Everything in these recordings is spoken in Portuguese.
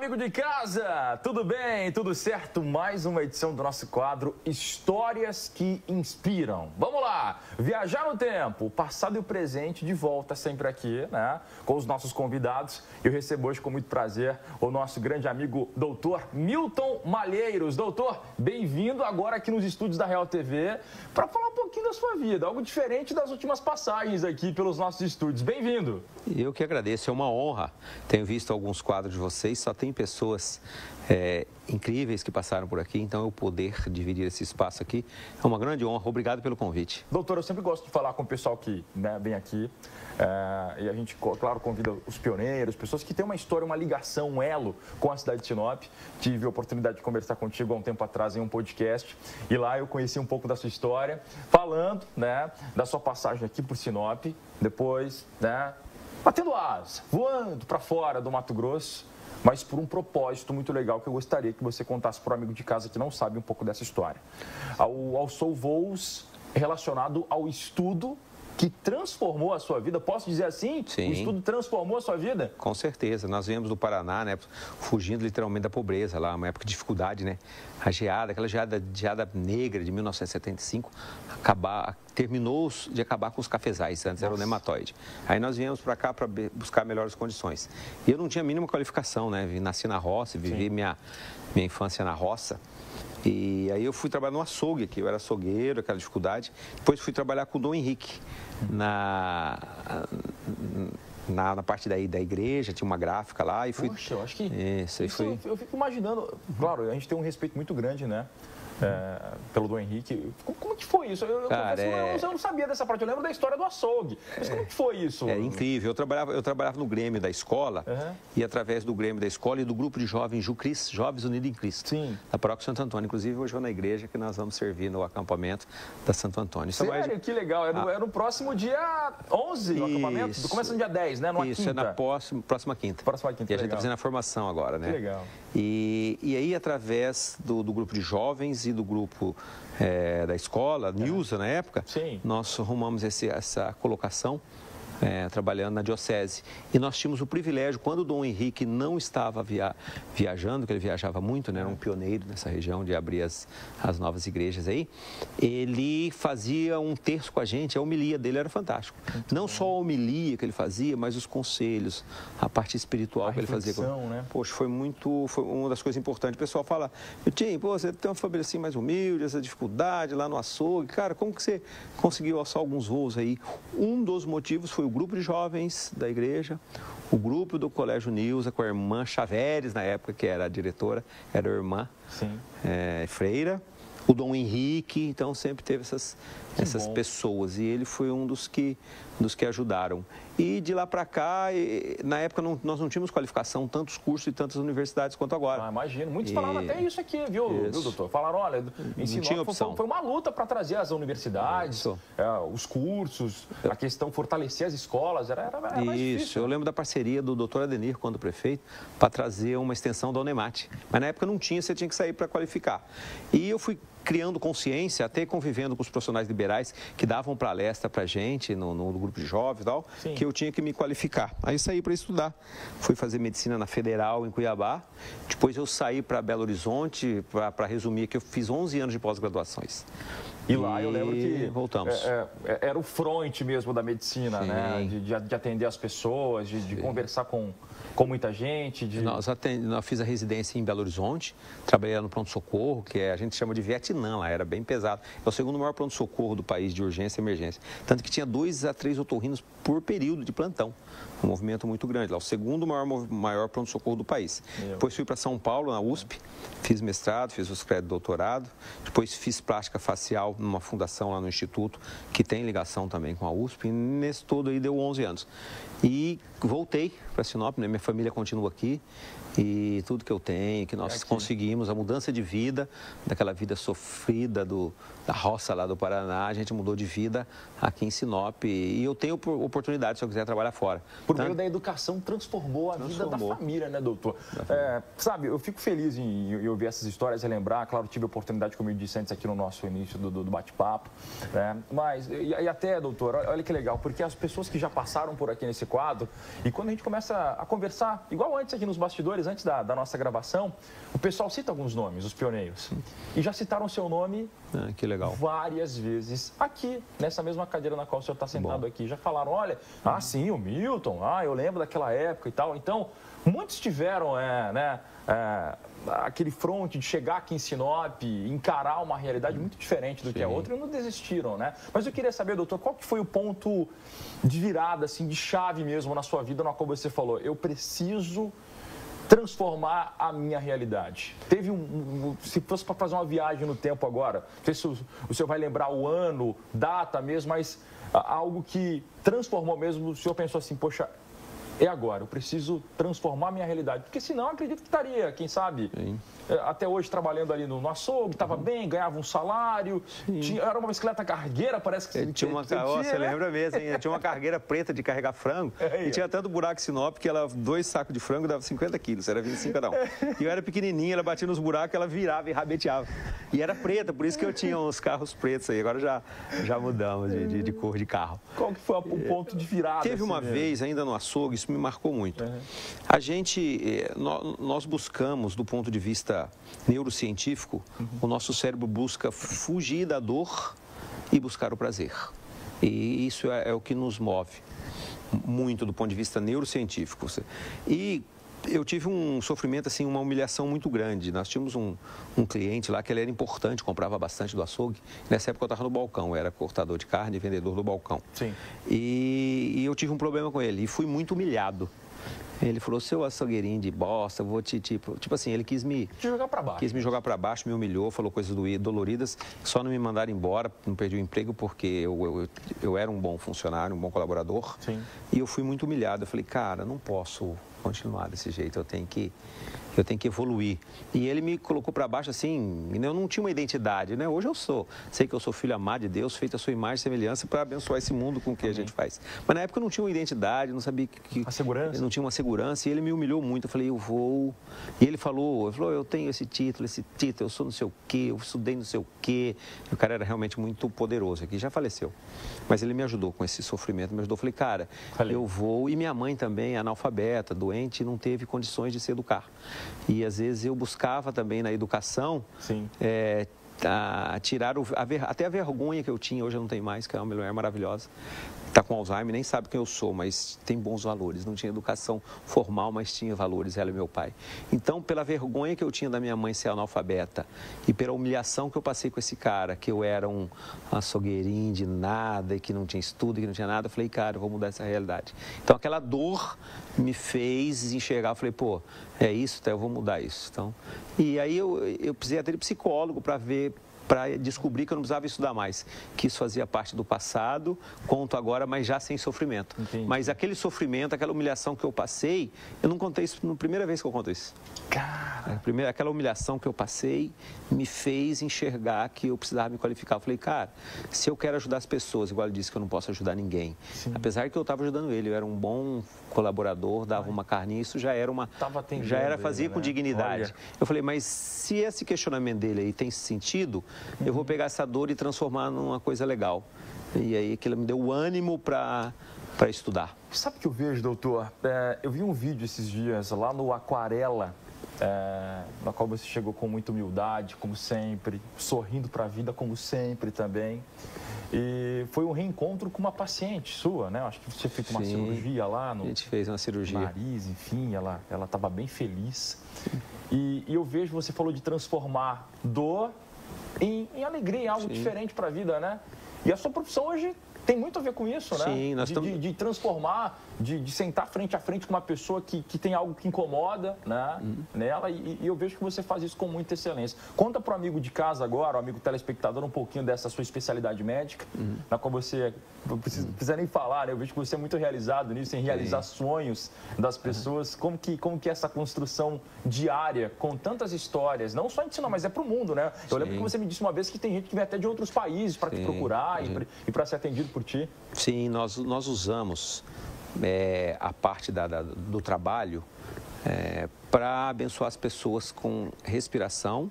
amigo de casa! Tudo bem? Tudo certo? Mais uma edição do nosso quadro Histórias que Inspiram. Vamos lá! Viajar no tempo, o passado e o presente de volta sempre aqui, né? Com os nossos convidados. Eu recebo hoje com muito prazer o nosso grande amigo doutor Milton Malheiros. Doutor, bem-vindo agora aqui nos estúdios da Real TV para falar um pouquinho da sua vida, algo diferente das últimas passagens aqui pelos nossos estúdios. Bem-vindo! Eu que agradeço, é uma honra. Tenho visto alguns quadros de vocês, só tem pessoas incríveis que passaram por aqui, então eu poder dividir esse espaço aqui é uma grande honra. Obrigado pelo convite. Doutor, eu sempre gosto de falar com o pessoal que vem aqui e a gente, claro, convida os pioneiros, pessoas que têm uma história, uma ligação, um elo com a cidade de Sinop. Tive a oportunidade de conversar contigo há um tempo atrás em um podcast e lá eu conheci um pouco da sua história, falando da sua passagem aqui por Sinop, depois, batendo asa, voando para fora do Mato Grosso, mas por um propósito muito legal que eu gostaria que você contasse para o amigo de casa que não sabe um pouco dessa história. Alçou voos relacionado ao estudo que transformou a sua vida, posso dizer assim? Sim. O estudo transformou a sua vida? Com certeza, nós viemos do Paraná, né, fugindo literalmente da pobreza lá, uma época de dificuldade, né, a geada, aquela geada negra de 1975, terminou de acabar com os cafezais, antes era o nematóide. Aí nós viemos para cá para buscar melhores condições. E eu não tinha a mínima qualificação, né, nasci na roça, vivi minha infância na roça. E aí eu fui trabalhar no açougue aqui, eu era açougueiro, aquela dificuldade. Depois fui trabalhar com o Dom Henrique na parte da igreja, tinha uma gráfica lá e fui... Poxa, eu acho que... Isso, eu fico imaginando... Claro, a gente tem um respeito muito grande, né? Pelo Dom Henrique. Como que foi isso? Eu não sabia dessa parte, eu lembro da história do açougue. Mas como que foi isso? É incrível, eu trabalhava no Grêmio da escola e através do Grêmio da escola e do grupo de jovens Jucris, Jovens Unidos em Cristo, da Paróquia Santo Antônio. Inclusive hoje vou na igreja que nós vamos servir no acampamento da Santo Antônio. Sério? Que legal, é no próximo dia 11 o acampamento? Começa no dia 10, né? Isso, é na próxima quinta. Próxima quinta, e a gente está fazendo a formação agora, né? Que legal. E aí através do grupo de jovens e do grupo da escola, Nilza na época, nós arrumamos essa colocação trabalhando na diocese. E nós tínhamos o privilégio, quando o Dom Henrique não estava viajando, que ele viajava muito, né, era um pioneiro nessa região de abrir as novas igrejas aí, ele fazia um terço com a gente, a homilia dele era fantástica. Não só a homilia que ele fazia, mas os conselhos, a parte espiritual que ele fazia. Né? Poxa, foi uma das coisas importantes. O pessoal fala, Tim, você tem uma família assim mais humilde, essa dificuldade lá no açougue, cara, como que você conseguiu alçar alguns voos aí? Um dos motivos foi o grupo de jovens da igreja, o grupo do Colégio Nilza com a irmã Chaveres, na época, que era a diretora, era a irmã Freira, o Dom Henrique, então sempre teve essas pessoas e ele foi um dos que ajudaram. E de lá para cá, na época nós não tínhamos qualificação, tantos cursos e tantas universidades quanto agora. Imagino, muitos falaram até isso aqui, viu, doutor? Falaram, olha, foi uma luta para trazer as universidades, os cursos, a questão fortalecer as escolas, era mais difícil. Eu lembro da parceria do doutor Adenir, quando prefeito, para trazer uma extensão da Unemate. Mas na época não tinha, você tinha que sair para qualificar. E eu fui criando consciência, até convivendo com os profissionais liberais que davam palestra para a gente no grupo de jovens e tal, que eu tinha que me qualificar. Aí saí para estudar. Fui fazer medicina na Federal, em Cuiabá. Depois eu saí para Belo Horizonte, para resumir, que eu fiz 11 anos de pós-graduações. E lá eu lembro que voltamos. Era o front mesmo da medicina, né? De atender as pessoas, de conversar com muita gente. Eu fiz a residência em Belo Horizonte, trabalhei no pronto-socorro, que a gente chama de Vietnã lá, era bem pesado. É o segundo maior pronto-socorro do país de urgência e emergência. Tanto que tinha 2 a 3 otorrinos por período de plantão. Um movimento muito grande lá, o segundo maior pronto-socorro do país. Depois fui para São Paulo, na USP, fiz mestrado, fiz os créditos de doutorado. Depois fiz plástica facial numa fundação lá no Instituto, que tem ligação também com a USP. E nesse todo aí deu 11 anos. E voltei para Sinop, né? Minha família continua aqui. E tudo que eu tenho, que nós conseguimos, a mudança de vida, daquela vida sofrida da roça lá do Paraná, a gente mudou de vida aqui em Sinop. E eu tenho oportunidade, se eu quiser trabalhar fora. Por meio da educação, transformou a vida da família, né, doutor? Sabe, eu fico feliz em ouvir essas histórias, relembrar. Claro, tive a oportunidade, como eu disse antes aqui no nosso início do bate-papo. Mas, e até, doutor, olha que legal, porque as pessoas que já passaram por aqui nesse quadro, e quando a gente começa a conversar conversar, igual antes aqui nos bastidores, antes da nossa gravação, o pessoal cita alguns nomes, os pioneiros. E já citaram o seu nome que legal. várias vezes aqui, nessa mesma cadeira na qual o senhor está sentado aqui. Já falaram, olha, sim, o Milton, eu lembro daquela época e tal. Então, muitos tiveram, aquele fronte de chegar aqui em Sinop, encarar uma realidade muito diferente do que a outra e não desistiram, né? Mas eu queria saber, doutor, qual que foi o ponto de virada, assim, de chave mesmo na sua vida, na qual você falou, eu preciso transformar a minha realidade. Teve se fosse para fazer uma viagem no tempo agora, não sei se o senhor vai lembrar o ano, data mesmo, mas algo que transformou mesmo, o senhor pensou assim, poxa, é agora, eu preciso transformar a minha realidade. Porque senão, eu acredito que estaria, quem sabe, até hoje trabalhando ali no açougue, estava bem, ganhava um salário, era uma bicicleta cargueira, parece que você tinha. Você lembra mesmo, hein? Tinha uma cargueira preta de carregar frango, e tinha tanto buraco em Sinop que 2 sacos de frango dava 50 quilos, era 25 não. E eu era pequenininha, ela batia nos buracos, ela virava e rabeteava. E era preta, por isso que eu tinha uns carros pretos aí, agora já mudamos de cor de carro. Qual que foi o ponto de virada? Teve uma vez, ainda no açougue, isso me marcou muito. Nós buscamos, do ponto de vista neurocientífico, o nosso cérebro busca fugir da dor e buscar o prazer. E isso é o que nos move muito do ponto de vista neurocientífico. E eu tive um sofrimento, assim, uma humilhação muito grande. Nós tínhamos um cliente lá que ele era importante, comprava bastante do açougue. Nessa época eu estava no balcão, eu era cortador de carne e vendedor do balcão. Sim. E eu tive um problema com ele e fui muito humilhado. Ele falou, seu açougueirinho de bosta, vou te, tipo assim, ele quis me jogar para baixo. Quis me jogar para baixo, me humilhou, falou coisas doloridas, só não me mandaram embora, não perdi o emprego porque eu era um bom funcionário, um bom colaborador. Sim. E eu fui muito humilhado. Eu falei, cara, não posso continuar desse jeito, eu tenho que evoluir. E ele me colocou para baixo assim, eu não tinha uma identidade, né? Hoje eu sei que eu sou filho amado de Deus, feito a sua imagem e semelhança para abençoar esse mundo com o que a gente faz. Mas na época eu não tinha uma identidade, não sabia a segurança? Eu não tinha uma segurança e ele me humilhou muito. Eu falei, eu vou. E ele falou, eu tenho esse título, eu sou não sei o quê, eu estudei não sei o quê. E o cara era realmente muito poderoso aqui, já faleceu. Mas ele me ajudou com esse sofrimento, me ajudou. Eu falei, cara, eu vou. E minha mãe também, analfabeta, doente, não teve condições de se educar. E às vezes eu buscava também na educação tirar até a vergonha que eu tinha, hoje eu não tenho mais, que é uma mulher maravilhosa, está com Alzheimer, nem sabe quem eu sou, mas tem bons valores. Não tinha educação formal, mas tinha valores, ela e meu pai. Então, pela vergonha que eu tinha da minha mãe ser analfabeta e pela humilhação que eu passei com esse cara, que eu era um açougueirinho de nada e que não tinha estudo e que não tinha nada, eu falei, cara, eu vou mudar essa realidade. Então, aquela dor me fez enxergar, eu falei, pô, é isso, eu vou mudar isso. Então, e aí eu precisei até de psicólogo para descobrir que eu não precisava estudar mais, que isso fazia parte do passado, conto agora, mas já sem sofrimento. Entendi. Mas aquele sofrimento, aquela humilhação que eu passei, eu não contei isso na primeira vez que eu conto isso. Cara! Aquela humilhação que eu passei me fez enxergar que eu precisava me qualificar. Eu falei, cara, se eu quero ajudar as pessoas, igual ele disse que eu não posso ajudar ninguém. Sim. Apesar que eu estava ajudando ele, eu era um bom colaborador, dava uma carninha, isso já era fazia ele, com dignidade. Olha. Eu falei, mas se esse questionamento dele aí tem sentido, eu vou pegar essa dor e transformar numa coisa legal. E aí aquilo me deu o ânimo para estudar. Sabe o que eu vejo, doutor? Eu vi um vídeo esses dias lá no Aquarela, na qual você chegou com muita humildade, como sempre, sorrindo para a vida, como sempre também. E foi um reencontro com uma paciente sua, né? Acho que você fez uma cirurgia lá no... A gente fez uma cirurgia. Nariz, enfim, ela estava bem feliz. E eu vejo, você falou de transformar dor em alegria, em algo diferente para a vida, né? E a sua profissão hoje tem muito a ver com isso, né? Sim, nós de transformar, de sentar frente a frente com uma pessoa que tem algo que incomoda, né, nela, e eu vejo que você faz isso com muita excelência. Conta para o amigo de casa agora, o amigo telespectador, um pouquinho dessa sua especialidade médica, na qual você, não precisa nem falar, né? Eu vejo que você é muito realizado nisso, em realizar sonhos das pessoas. Como que é essa construção diária, com tantas histórias, não só em Sinop, mas é para o mundo, né? Eu lembro que você me disse uma vez que tem gente que vem até de outros países para te procurar e para ser atendido por ti. Sim, nós usamos a parte do trabalho para abençoar as pessoas com respiração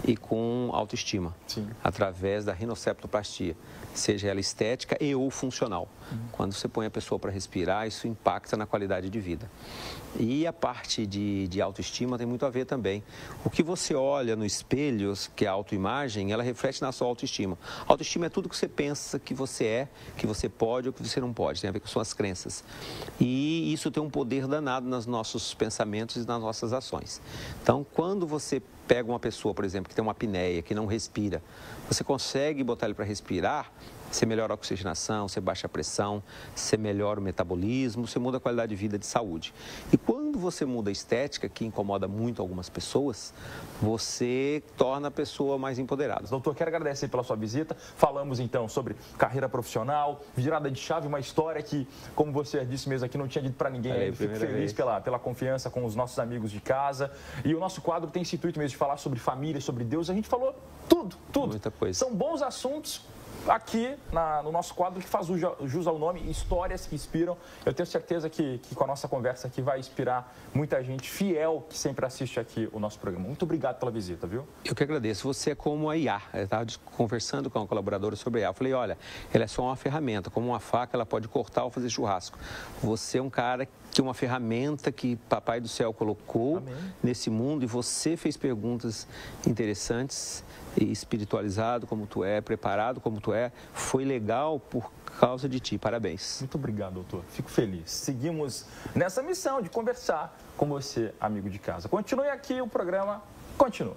e com autoestima, através da rinoceptoplastia, seja ela estética e ou funcional. Quando você põe a pessoa para respirar, isso impacta na qualidade de vida. E a parte de autoestima tem muito a ver também. O que você olha no espelho, que é a autoimagem, ela reflete na sua autoestima. Autoestima é tudo que você pensa que você é, que você pode ou que você não pode, tem a ver com suas crenças. E isso tem um poder danado nos nossos pensamentos e nas nossas ações. Então, quando você pega uma pessoa, por exemplo, que tem uma apneia, que não respira, você consegue botar ele para respirar, você melhora a oxigenação, você baixa a pressão, você melhora o metabolismo, você muda a qualidade de vida, de saúde. E quando você muda a estética, que incomoda muito algumas pessoas, você torna a pessoa mais empoderada. Doutor, quero agradecer pela sua visita. Falamos então sobre carreira profissional, virada de chave, uma história que, como você disse mesmo aqui, não tinha dito para ninguém. Fico feliz pela confiança com os nossos amigos de casa. E o nosso quadro tem esse intuito mesmo de falar sobre família, sobre Deus. A gente falou tudo. Muita coisa. São bons assuntos aqui no nosso quadro que faz jus ao nome, Histórias que Inspiram. Eu tenho certeza que com a nossa conversa aqui vai inspirar muita gente fiel que sempre assiste aqui o nosso programa. Muito obrigado pela visita, viu? Eu que agradeço. Você é como a IA. Eu estava conversando com uma colaboradora sobre a IA. Eu falei, olha, ela é só uma ferramenta. Como uma faca, ela pode cortar ou fazer churrasco. Você é um cara que é uma ferramenta que Papai do Céu colocou nesse mundo e você fez perguntas interessantes e espiritualizado como tu é, preparado como tu é, foi legal por causa de ti. Parabéns. Muito obrigado, doutor. Fico feliz. Seguimos nessa missão de conversar com você, amigo de casa. Continue aqui, o programa continua.